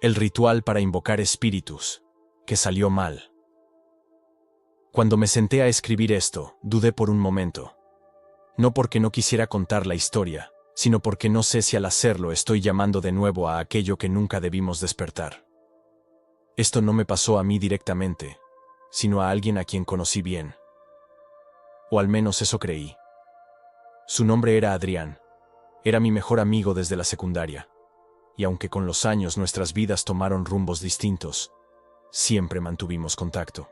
El ritual para invocar espíritus, que salió mal. Cuando me senté a escribir esto, dudé por un momento. No porque no quisiera contar la historia, sino porque no sé si al hacerlo estoy llamando de nuevo a aquello que nunca debimos despertar. Esto no me pasó a mí directamente, sino a alguien a quien conocí bien. O al menos eso creí. Su nombre era Adrián. Era mi mejor amigo desde la secundaria. Y aunque con los años nuestras vidas tomaron rumbos distintos, siempre mantuvimos contacto.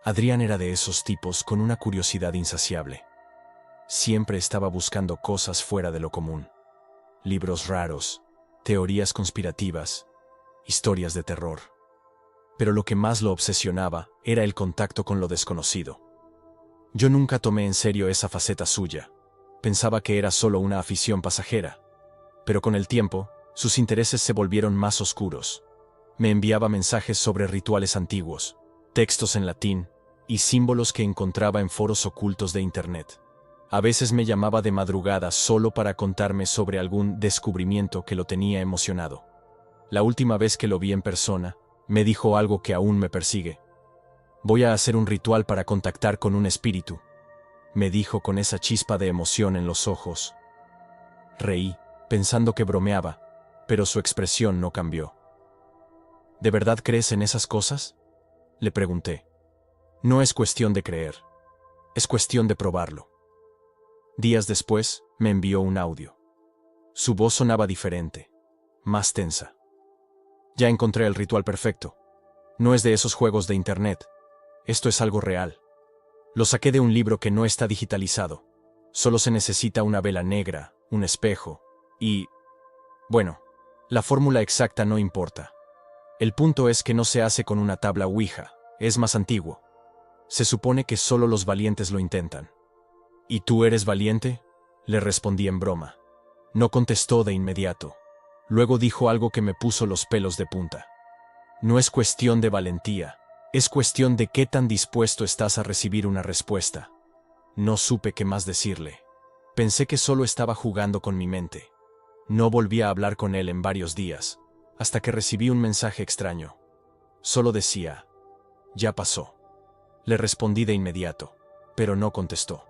Adrián era de esos tipos con una curiosidad insaciable. Siempre estaba buscando cosas fuera de lo común. Libros raros, teorías conspirativas, historias de terror. Pero lo que más lo obsesionaba era el contacto con lo desconocido. Yo nunca tomé en serio esa faceta suya. Pensaba que era solo una afición pasajera. Pero con el tiempo, sus intereses se volvieron más oscuros. Me enviaba mensajes sobre rituales antiguos, textos en latín y símbolos que encontraba en foros ocultos de Internet. A veces me llamaba de madrugada solo para contarme sobre algún descubrimiento que lo tenía emocionado. La última vez que lo vi en persona, me dijo algo que aún me persigue. Voy a hacer un ritual para contactar con un espíritu, me dijo con esa chispa de emoción en los ojos. Reí, pensando que bromeaba, pero su expresión no cambió. ¿De verdad crees en esas cosas?, le pregunté. No es cuestión de creer, es cuestión de probarlo. Días después, me envió un audio. Su voz sonaba diferente, más tensa. Ya encontré el ritual perfecto. No es de esos juegos de Internet. Esto es algo real. Lo saqué de un libro que no está digitalizado. Solo se necesita una vela negra, un espejo, y... bueno, la fórmula exacta no importa. El punto es que no se hace con una tabla Ouija, es más antiguo. Se supone que solo los valientes lo intentan. ¿Y tú eres valiente?, le respondí en broma. No contestó de inmediato. Luego dijo algo que me puso los pelos de punta. No es cuestión de valentía, es cuestión de qué tan dispuesto estás a recibir una respuesta. No supe qué más decirle. Pensé que solo estaba jugando con mi mente. No volví a hablar con él en varios días, hasta que recibí un mensaje extraño. Solo decía, ya pasó. Le respondí de inmediato, pero no contestó.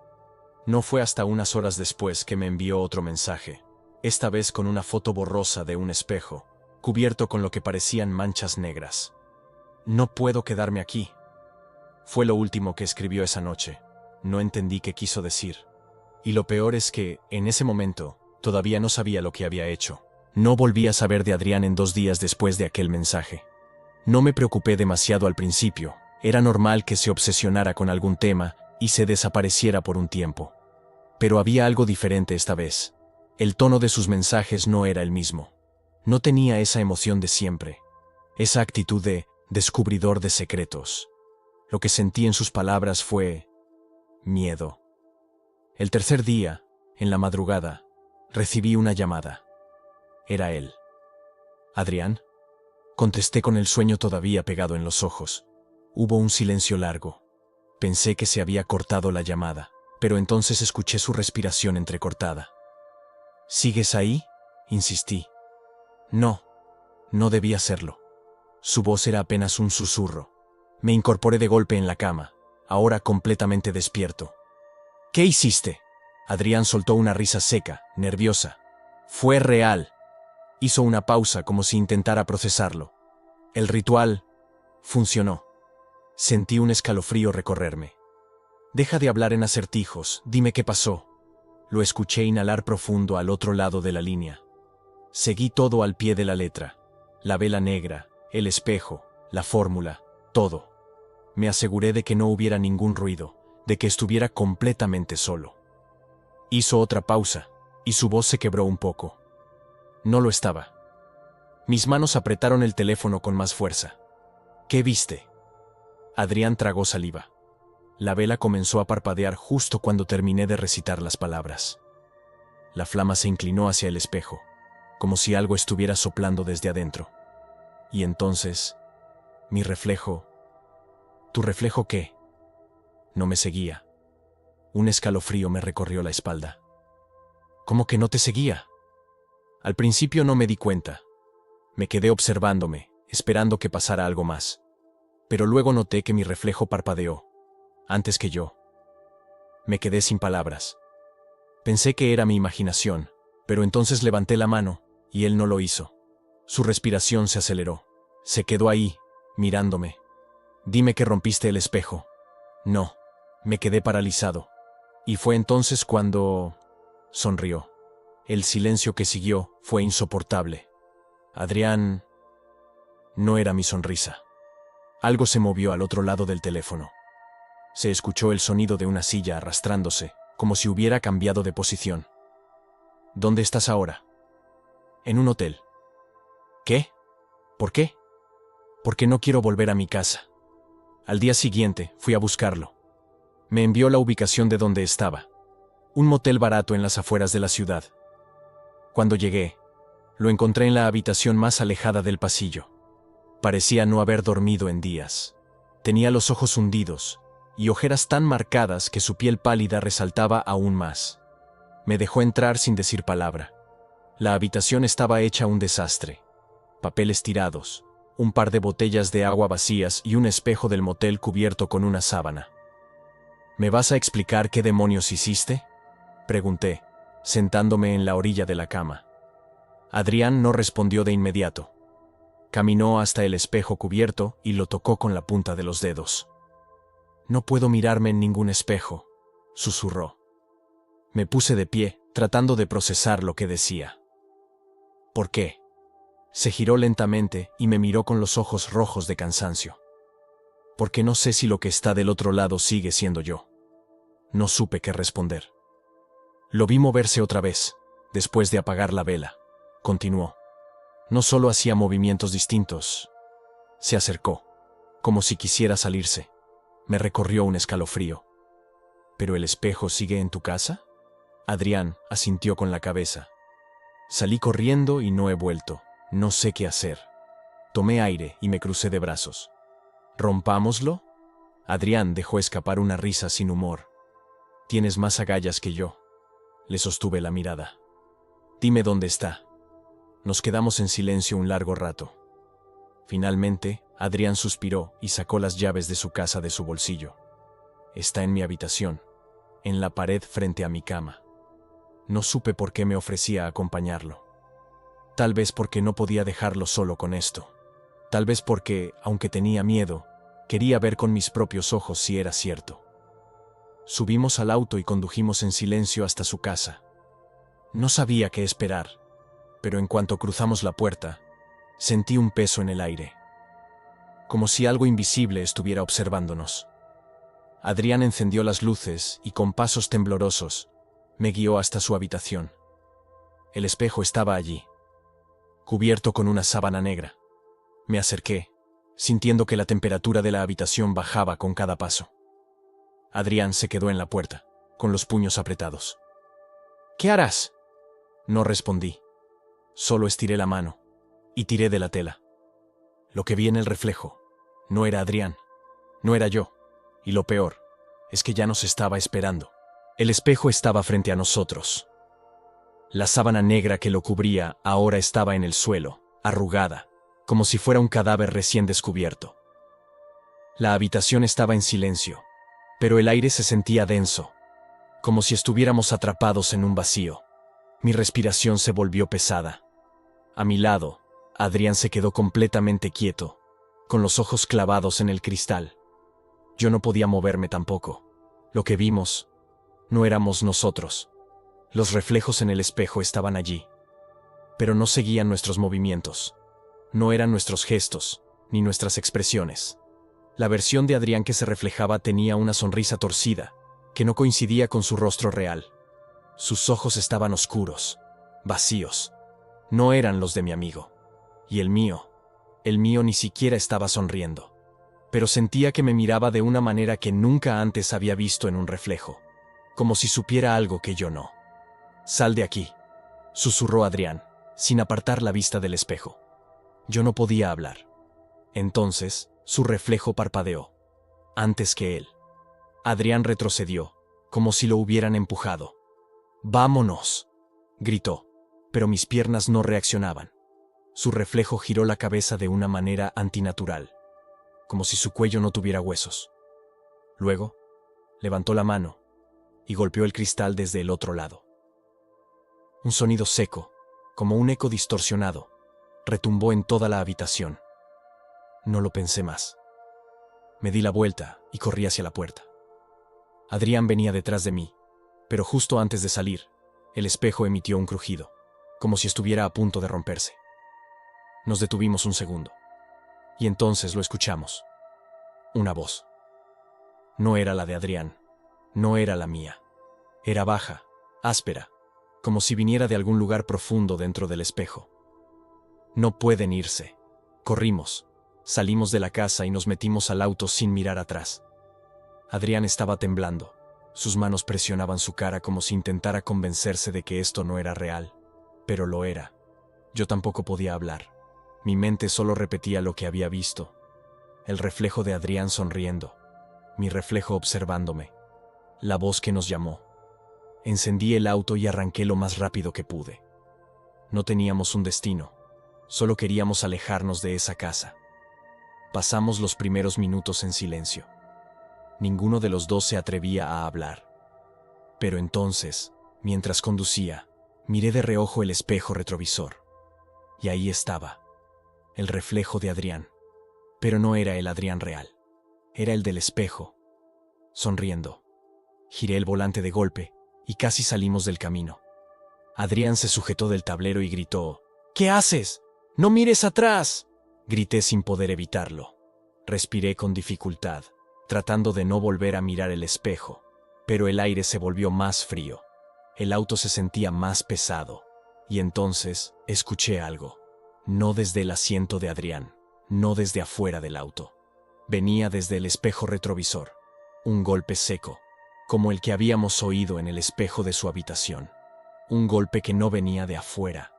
No fue hasta unas horas después que me envió otro mensaje, esta vez con una foto borrosa de un espejo, cubierto con lo que parecían manchas negras. No puedo quedarme aquí. Fue lo último que escribió esa noche. No entendí qué quiso decir. Y lo peor es que, en ese momento, todavía no sabía lo que había hecho. No volví a saber de Adrián en 2 días después de aquel mensaje. No me preocupé demasiado al principio. Era normal que se obsesionara con algún tema y se desapareciera por un tiempo. Pero había algo diferente esta vez. El tono de sus mensajes no era el mismo. No tenía esa emoción de siempre. Esa actitud de descubridor de secretos. Lo que sentí en sus palabras fue miedo. El tercer día, en la madrugada, recibí una llamada. Era él. ¿Adrián? Contesté con el sueño todavía pegado en los ojos. Hubo un silencio largo. Pensé que se había cortado la llamada, pero entonces escuché su respiración entrecortada. ¿Sigues ahí?, insistí. No, no debía hacerlo. Su voz era apenas un susurro. Me incorporé de golpe en la cama, ahora completamente despierto. ¿Qué hiciste? Adrián soltó una risa seca, nerviosa. Fue real. Hizo una pausa como si intentara procesarlo. El ritual funcionó. Sentí un escalofrío recorrerme. Deja de hablar en acertijos, dime qué pasó. Lo escuché inhalar profundo al otro lado de la línea. Seguí todo al pie de la letra. La vela negra, el espejo, la fórmula, todo. Me aseguré de que no hubiera ningún ruido, de que estuviera completamente solo. Hizo otra pausa, y su voz se quebró un poco. No lo estaba. Mis manos apretaron el teléfono con más fuerza. ¿Qué viste? Adrián tragó saliva. La vela comenzó a parpadear justo cuando terminé de recitar las palabras. La flama se inclinó hacia el espejo, como si algo estuviera soplando desde adentro. Y entonces, mi reflejo... ¿Tu reflejo qué? No me seguía. Un escalofrío me recorrió la espalda. ¿Cómo que no te seguía? Al principio no me di cuenta. Me quedé observándome, esperando que pasara algo más. Pero luego noté que mi reflejo parpadeó, antes que yo. Me quedé sin palabras. Pensé que era mi imaginación, pero entonces levanté la mano, y él no lo hizo. Su respiración se aceleró. Se quedó ahí, mirándome. Dime que rompiste el espejo. No. Me quedé paralizado. Y fue entonces cuando... sonrió. El silencio que siguió fue insoportable. Adrián... No era mi sonrisa. Algo se movió al otro lado del teléfono. Se escuchó el sonido de una silla arrastrándose, como si hubiera cambiado de posición. ¿Dónde estás ahora? En un hotel. ¿Qué? ¿Por qué? Porque no quiero volver a mi casa. Al día siguiente fui a buscarlo. Me envió la ubicación de donde estaba. Un motel barato en las afueras de la ciudad. Cuando llegué, lo encontré en la habitación más alejada del pasillo. Parecía no haber dormido en días. Tenía los ojos hundidos y ojeras tan marcadas que su piel pálida resaltaba aún más. Me dejó entrar sin decir palabra. La habitación estaba hecha un desastre. Papeles tirados, un par de botellas de agua vacías y un espejo del motel cubierto con una sábana. ¿Me vas a explicar qué demonios hiciste?, pregunté, sentándome en la orilla de la cama. Adrián no respondió de inmediato. Caminó hasta el espejo cubierto y lo tocó con la punta de los dedos. No puedo mirarme en ningún espejo, susurró. Me puse de pie, tratando de procesar lo que decía. ¿Por qué? Se giró lentamente y me miró con los ojos rojos de cansancio. Porque no sé si lo que está del otro lado sigue siendo yo. No supe qué responder. Lo vi moverse otra vez, después de apagar la vela. Continuó. No solo hacía movimientos distintos. Se acercó, como si quisiera salirse. Me recorrió un escalofrío. ¿Pero el espejo sigue en tu casa? Adrián asintió con la cabeza. Salí corriendo y no he vuelto. No sé qué hacer. Tomé aire y me crucé de brazos. ¿Rompámoslo? Adrián dejó escapar una risa sin humor. Tienes más agallas que yo. Le sostuve la mirada. Dime dónde está. Nos quedamos en silencio un largo rato. Finalmente, Adrián suspiró y sacó las llaves de su casa de su bolsillo. Está en mi habitación, en la pared frente a mi cama. No supe por qué me ofrecía acompañarlo. Tal vez porque no podía dejarlo solo con esto. Tal vez porque, aunque tenía miedo, quería ver con mis propios ojos si era cierto. Subimos al auto y condujimos en silencio hasta su casa. No sabía qué esperar, pero en cuanto cruzamos la puerta, sentí un peso en el aire, como si algo invisible estuviera observándonos. Adrián encendió las luces y con pasos temblorosos me guió hasta su habitación. El espejo estaba allí, cubierto con una sábana negra. Me acerqué, sintiendo que la temperatura de la habitación bajaba con cada paso. Adrián se quedó en la puerta, con los puños apretados. ¿Qué harás? No respondí. Solo estiré la mano y tiré de la tela. Lo que vi en el reflejo no era Adrián, no era yo, y lo peor es que ya nos estaba esperando. El espejo estaba frente a nosotros. La sábana negra que lo cubría ahora estaba en el suelo, arrugada, como si fuera un cadáver recién descubierto. La habitación estaba en silencio, pero el aire se sentía denso, como si estuviéramos atrapados en un vacío. Mi respiración se volvió pesada. A mi lado, Adrián se quedó completamente quieto, con los ojos clavados en el cristal. Yo no podía moverme tampoco. Lo que vimos no éramos nosotros. Los reflejos en el espejo estaban allí, pero no seguían nuestros movimientos. No eran nuestros gestos, ni nuestras expresiones. La versión de Adrián que se reflejaba tenía una sonrisa torcida, que no coincidía con su rostro real. Sus ojos estaban oscuros, vacíos. No eran los de mi amigo. Y el mío ni siquiera estaba sonriendo. Pero sentía que me miraba de una manera que nunca antes había visto en un reflejo, como si supiera algo que yo no. «Sal de aquí», susurró Adrián, sin apartar la vista del espejo. Yo no podía hablar. Entonces, su reflejo parpadeó, antes que él. Adrián retrocedió, como si lo hubieran empujado. «¡Vámonos!», gritó, pero mis piernas no reaccionaban. Su reflejo giró la cabeza de una manera antinatural, como si su cuello no tuviera huesos. Luego, levantó la mano y golpeó el cristal desde el otro lado. Un sonido seco, como un eco distorsionado, retumbó en toda la habitación. No lo pensé más. Me di la vuelta y corrí hacia la puerta. Adrián venía detrás de mí, pero justo antes de salir, el espejo emitió un crujido, como si estuviera a punto de romperse. Nos detuvimos un segundo, y entonces lo escuchamos. Una voz. No era la de Adrián, no era la mía. Era baja, áspera, como si viniera de algún lugar profundo dentro del espejo. No pueden irse. Corrimos, salimos de la casa y nos metimos al auto sin mirar atrás. Adrián estaba temblando. Sus manos presionaban su cara como si intentara convencerse de que esto no era real, pero lo era. Yo tampoco podía hablar. Mi mente solo repetía lo que había visto. El reflejo de Adrián sonriendo, mi reflejo observándome, la voz que nos llamó. Encendí el auto y arranqué lo más rápido que pude. No teníamos un destino, solo queríamos alejarnos de esa casa. Pasamos los primeros minutos en silencio. Ninguno de los dos se atrevía a hablar. Pero entonces, mientras conducía, miré de reojo el espejo retrovisor. Y ahí estaba, el reflejo de Adrián. Pero no era el Adrián real. Era el del espejo, sonriendo. Giré el volante de golpe y casi salimos del camino. Adrián se sujetó del tablero y gritó: «¿Qué haces? ¡No mires atrás!». Grité sin poder evitarlo. Respiré con dificultad, tratando de no volver a mirar el espejo, pero el aire se volvió más frío. El auto se sentía más pesado, y entonces escuché algo. No desde el asiento de Adrián, no desde afuera del auto. Venía desde el espejo retrovisor. Un golpe seco, como el que habíamos oído en el espejo de su habitación. Un golpe que no venía de afuera,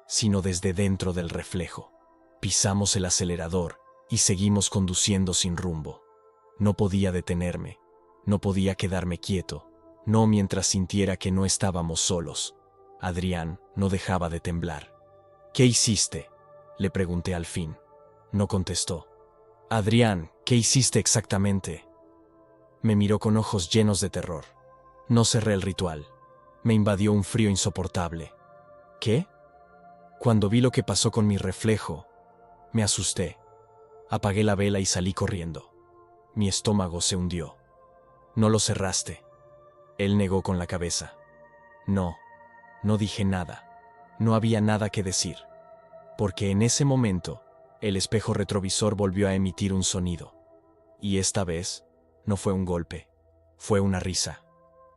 sino desde dentro del reflejo. Pisamos el acelerador y seguimos conduciendo sin rumbo. No podía detenerme, no podía quedarme quieto, no mientras sintiera que no estábamos solos. Adrián no dejaba de temblar. «¿Qué hiciste?», le pregunté al fin. No contestó. «Adrián, ¿qué hiciste exactamente?». Me miró con ojos llenos de terror. No cerré el ritual. Me invadió un frío insoportable. «¿Qué?». Cuando vi lo que pasó con mi reflejo, me asusté. Apagué la vela y salí corriendo. Mi estómago se hundió. «¿No lo cerraste?». Él negó con la cabeza. «No, no dije nada. No había nada que decir». Porque en ese momento, el espejo retrovisor volvió a emitir un sonido. Y esta vez, no fue un golpe, fue una risa.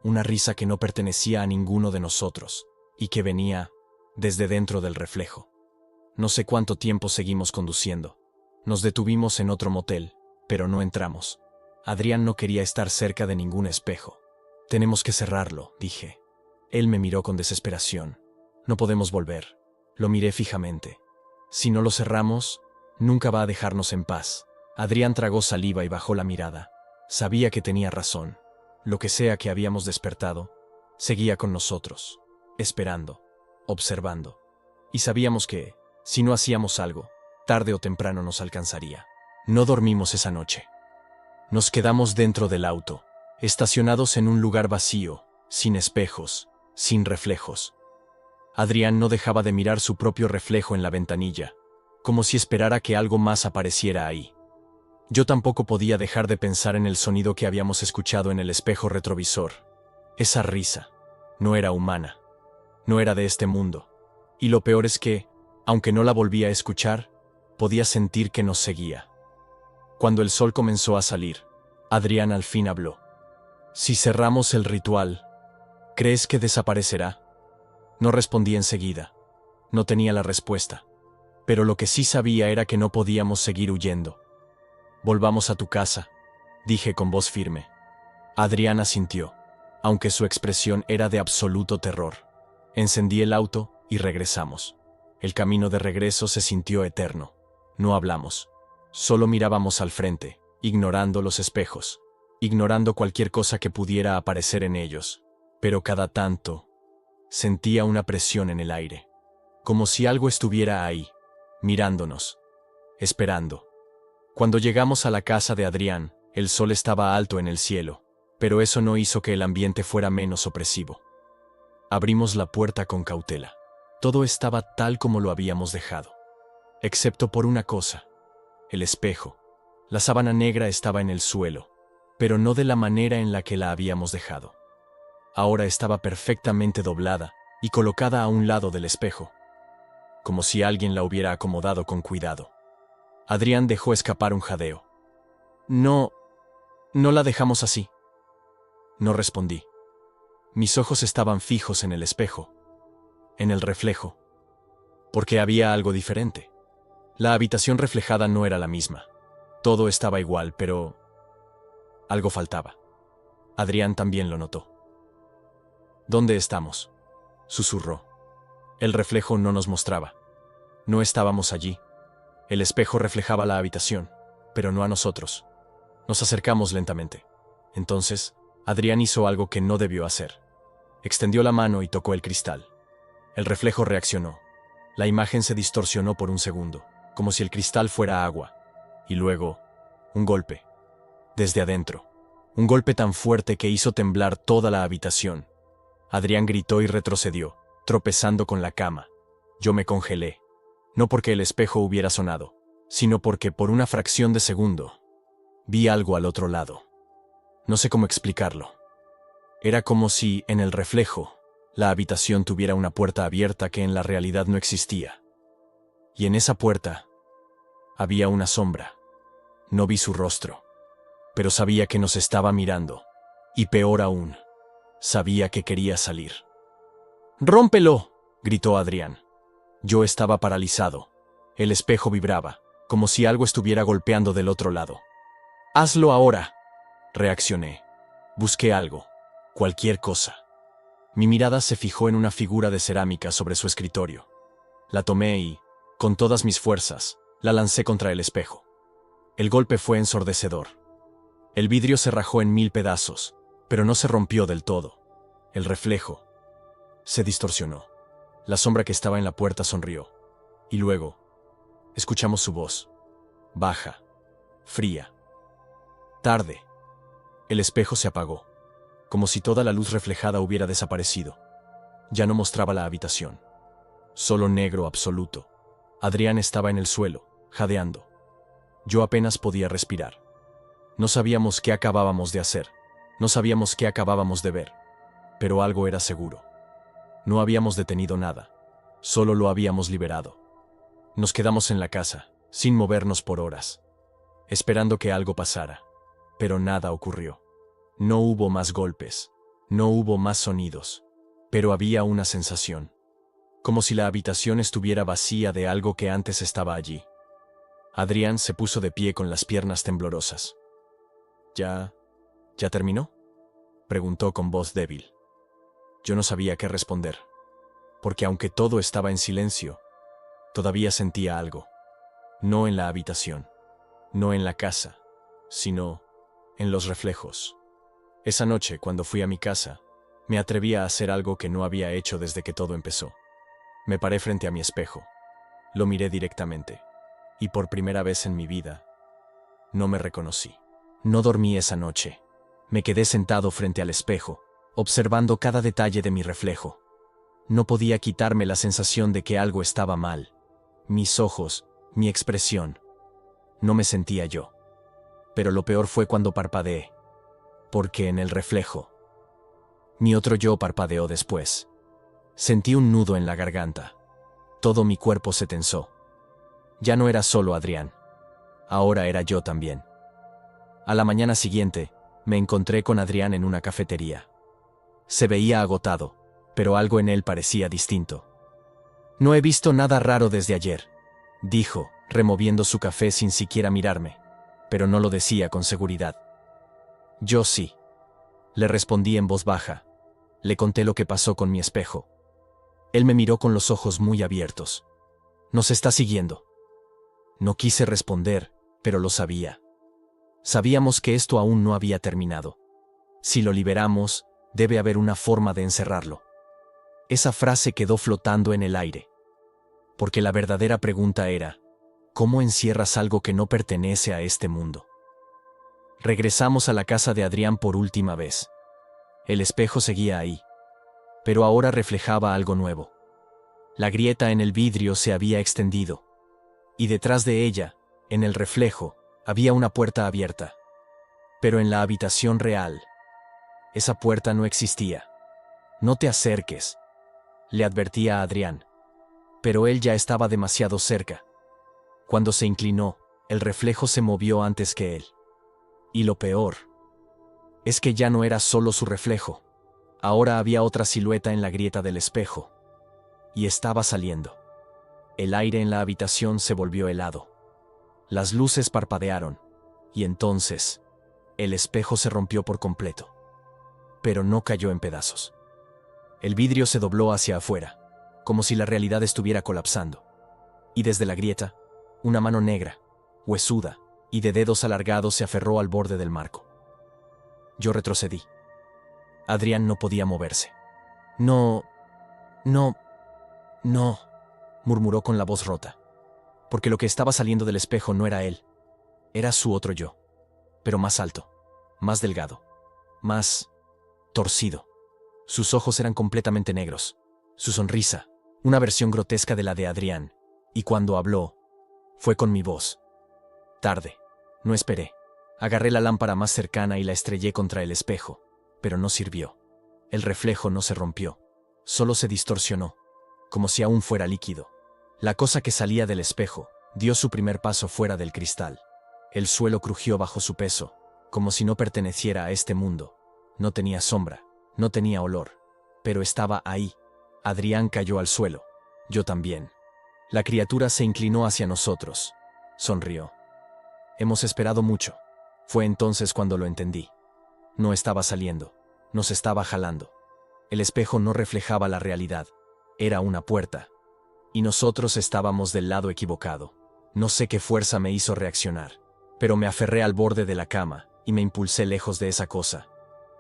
Una risa que no pertenecía a ninguno de nosotros, y que venía desde dentro del reflejo. No sé cuánto tiempo seguimos conduciendo. Nos detuvimos en otro motel, pero no entramos. Adrián no quería estar cerca de ningún espejo. «Tenemos que cerrarlo», dije. Él me miró con desesperación. «No podemos volver». Lo miré fijamente. «Si no lo cerramos, nunca va a dejarnos en paz». Adrián tragó saliva y bajó la mirada. Sabía que tenía razón. Lo que sea que habíamos despertado, seguía con nosotros, esperando, observando. Y sabíamos que, si no hacíamos algo, tarde o temprano nos alcanzaría. No dormimos esa noche. Nos quedamos dentro del auto, estacionados en un lugar vacío, sin espejos, sin reflejos. Adrián no dejaba de mirar su propio reflejo en la ventanilla, como si esperara que algo más apareciera ahí. Yo tampoco podía dejar de pensar en el sonido que habíamos escuchado en el espejo retrovisor. Esa risa no era humana, no era de este mundo. Y lo peor es que, aunque no la volvía a escuchar, podía sentir que nos seguía. Cuando el sol comenzó a salir, Adrián al fin habló. «Si cerramos el ritual, ¿crees que desaparecerá?». No respondí enseguida. No tenía la respuesta. Pero lo que sí sabía era que no podíamos seguir huyendo. «Volvamos a tu casa», dije con voz firme. Adrián asintió, aunque su expresión era de absoluto terror. Encendí el auto y regresamos. El camino de regreso se sintió eterno. No hablamos. Solo mirábamos al frente, ignorando los espejos, ignorando cualquier cosa que pudiera aparecer en ellos. Pero cada tanto, sentía una presión en el aire, como si algo estuviera ahí, mirándonos, esperando. Cuando llegamos a la casa de Adrián, el sol estaba alto en el cielo, pero eso no hizo que el ambiente fuera menos opresivo. Abrimos la puerta con cautela. Todo estaba tal como lo habíamos dejado, excepto por una cosa: el espejo. La sábana negra estaba en el suelo, pero no de la manera en la que la habíamos dejado. Ahora estaba perfectamente doblada y colocada a un lado del espejo, como si alguien la hubiera acomodado con cuidado. Adrián dejó escapar un jadeo. No la dejamos así. No respondí. Mis ojos estaban fijos en el espejo, en el reflejo, porque había algo diferente. La habitación reflejada no era la misma. Todo estaba igual, pero algo faltaba. Adrián también lo notó. ¿Dónde estamos?, susurró. El reflejo no nos mostraba. No estábamos allí. El espejo reflejaba la habitación, pero no a nosotros. Nos acercamos lentamente. Entonces, Adrián hizo algo que no debió hacer. Extendió la mano y tocó el cristal. El reflejo reaccionó. La imagen se distorsionó por un segundo, como si el cristal fuera agua. Y luego, un golpe. Desde adentro. Un golpe tan fuerte que hizo temblar toda la habitación. Adrián gritó y retrocedió, tropezando con la cama. Yo me congelé. No porque el espejo hubiera sonado, sino porque por una fracción de segundo vi algo al otro lado. No sé cómo explicarlo. Era como si, en el reflejo, la habitación tuviera una puerta abierta que en la realidad no existía. Y en esa puerta había una sombra. No vi su rostro, pero sabía que nos estaba mirando. Y peor aún, sabía que quería salir. ¡Rómpelo!, gritó Adrián. Yo estaba paralizado. El espejo vibraba, como si algo estuviera golpeando del otro lado. ¡Hazlo ahora!, reaccioné. Busqué algo, cualquier cosa. Mi mirada se fijó en una figura de cerámica sobre su escritorio. La tomé y, con todas mis fuerzas, la lancé contra el espejo. El golpe fue ensordecedor. El vidrio se rajó en 1000 pedazos, pero no se rompió del todo. El reflejo se distorsionó. La sombra que estaba en la puerta sonrió. Y luego, escuchamos su voz. Baja, fría. Tarde. El espejo se apagó, como si toda la luz reflejada hubiera desaparecido. Ya no mostraba la habitación. Solo negro absoluto. Adrián estaba en el suelo, jadeando. Yo apenas podía respirar. No sabíamos qué acabábamos de hacer. No sabíamos qué acabábamos de ver. Pero algo era seguro. No habíamos detenido nada. Solo lo habíamos liberado. Nos quedamos en la casa, sin movernos por horas, esperando que algo pasara. Pero nada ocurrió. No hubo más golpes. No hubo más sonidos. Pero había una sensación. Como si la habitación estuviera vacía de algo que antes estaba allí. Adrián se puso de pie con las piernas temblorosas. ¿Ya terminó?, preguntó con voz débil. Yo no sabía qué responder, porque aunque todo estaba en silencio, todavía sentía algo. No en la habitación, no en la casa, sino en los reflejos. Esa noche, cuando fui a mi casa, me atreví a hacer algo que no había hecho desde que todo empezó. Me paré frente a mi espejo. Lo miré directamente. Y por primera vez en mi vida, no me reconocí. No dormí esa noche. Me quedé sentado frente al espejo, observando cada detalle de mi reflejo. No podía quitarme la sensación de que algo estaba mal. Mis ojos, mi expresión. No me sentía yo. Pero lo peor fue cuando parpadeé. Porque en el reflejo, mi otro yo parpadeó después. Sentí un nudo en la garganta. Todo mi cuerpo se tensó. Ya no era solo Adrián. Ahora era yo también. A la mañana siguiente, me encontré con Adrián en una cafetería. Se veía agotado, pero algo en él parecía distinto. No he visto nada raro desde ayer, dijo, removiendo su café sin siquiera mirarme, pero no lo decía con seguridad. Yo sí. Le respondí en voz baja. Le conté lo que pasó con mi espejo. Él me miró con los ojos muy abiertos. ¿Nos está siguiendo? No quise responder, pero lo sabía. Sabíamos que esto aún no había terminado. Si lo liberamos, debe haber una forma de encerrarlo. Esa frase quedó flotando en el aire. Porque la verdadera pregunta era, ¿cómo encierras algo que no pertenece a este mundo? Regresamos a la casa de Adrián por última vez. El espejo seguía ahí, pero ahora reflejaba algo nuevo. La grieta en el vidrio se había extendido, y detrás de ella, en el reflejo, había una puerta abierta. Pero en la habitación real, esa puerta no existía. No te acerques, le advertía a Adrián. Pero él ya estaba demasiado cerca. Cuando se inclinó, el reflejo se movió antes que él. Y lo peor es que ya no era solo su reflejo. Ahora había otra silueta en la grieta del espejo. Y estaba saliendo. El aire en la habitación se volvió helado. Las luces parpadearon. Y entonces, el espejo se rompió por completo. Pero no cayó en pedazos. El vidrio se dobló hacia afuera, como si la realidad estuviera colapsando. Y desde la grieta, una mano negra, huesuda y de dedos alargados se aferró al borde del marco. Yo retrocedí. Adrián no podía moverse. No, murmuró con la voz rota. Porque lo que estaba saliendo del espejo no era él. Era su otro yo. Pero más alto, más delgado, más torcido. Sus ojos eran completamente negros. Su sonrisa, una versión grotesca de la de Adrián. Y cuando habló, fue con mi voz. Tarde. No esperé. Agarré la lámpara más cercana y la estrellé contra el espejo. Pero no sirvió. El reflejo no se rompió. Solo se distorsionó, como si aún fuera líquido. La cosa que salía del espejo dio su primer paso fuera del cristal. El suelo crujió bajo su peso, como si no perteneciera a este mundo. No tenía sombra, no tenía olor, pero estaba ahí. Adrián cayó al suelo. Yo también. La criatura se inclinó hacia nosotros. Sonrió. Hemos esperado mucho. Fue entonces cuando lo entendí. No estaba saliendo. Nos estaba jalando. El espejo no reflejaba la realidad. Era una puerta. Y nosotros estábamos del lado equivocado. No sé qué fuerza me hizo reaccionar, pero me aferré al borde de la cama y me impulsé lejos de esa cosa.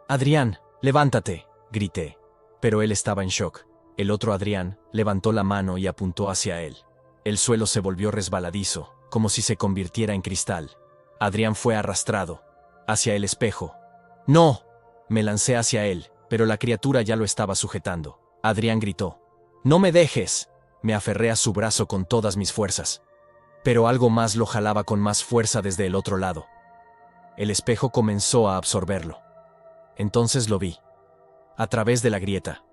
«Adrián, levántate», grité. Pero él estaba en shock. El otro Adrián levantó la mano y apuntó hacia él. El suelo se volvió resbaladizo, como si se convirtiera en cristal. Adrián fue arrastrado hacia el espejo. «¡No!». Me lancé hacia él, pero la criatura ya lo estaba sujetando. Adrián gritó. «¡No me dejes!». Me aferré a su brazo con todas mis fuerzas. Pero algo más lo jalaba con más fuerza desde el otro lado. El espejo comenzó a absorberlo. Entonces lo vi. A través de la grieta.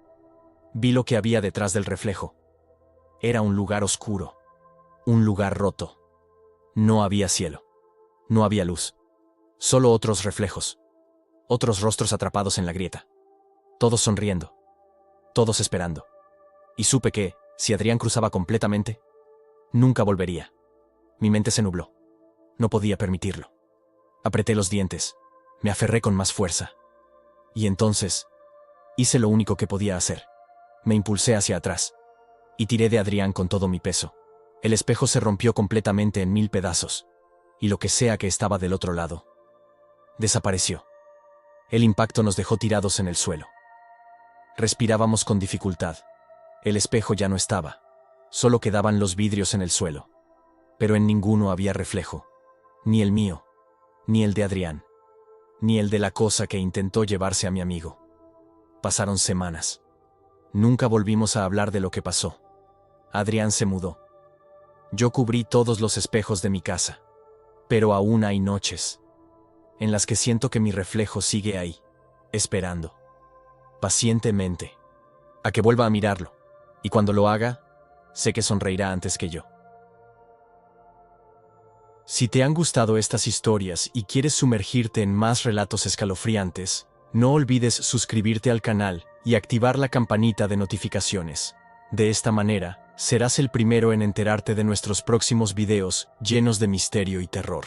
Vi lo que había detrás del reflejo. Era un lugar oscuro. Un lugar roto. No había cielo. No había luz. Solo otros reflejos. Otros rostros atrapados en la grieta. Todos sonriendo. Todos esperando. Y supe que, si Adrián cruzaba completamente, nunca volvería. Mi mente se nubló. No podía permitirlo. Apreté los dientes. Me aferré con más fuerza. Y entonces, hice lo único que podía hacer. Me impulsé hacia atrás. Y tiré de Adrián con todo mi peso. El espejo se rompió completamente en 1000 pedazos. Y lo que sea que estaba del otro lado, desapareció. El impacto nos dejó tirados en el suelo. Respirábamos con dificultad. El espejo ya no estaba. Solo quedaban los vidrios en el suelo. Pero en ninguno había reflejo. Ni el mío, ni el de Adrián, ni el de la cosa que intentó llevarse a mi amigo. Pasaron semanas. Nunca volvimos a hablar de lo que pasó. Adrián se mudó. Yo cubrí todos los espejos de mi casa. Pero aún hay noches en las que siento que mi reflejo sigue ahí, esperando, pacientemente, a que vuelva a mirarlo. Y cuando lo haga, sé que sonreirá antes que yo. Si te han gustado estas historias y quieres sumergirte en más relatos escalofriantes, no olvides suscribirte al canal y activar la campanita de notificaciones. De esta manera, serás el primero en enterarte de nuestros próximos videos llenos de misterio y terror.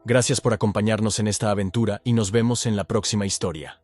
Gracias por acompañarnos en esta aventura y nos vemos en la próxima historia.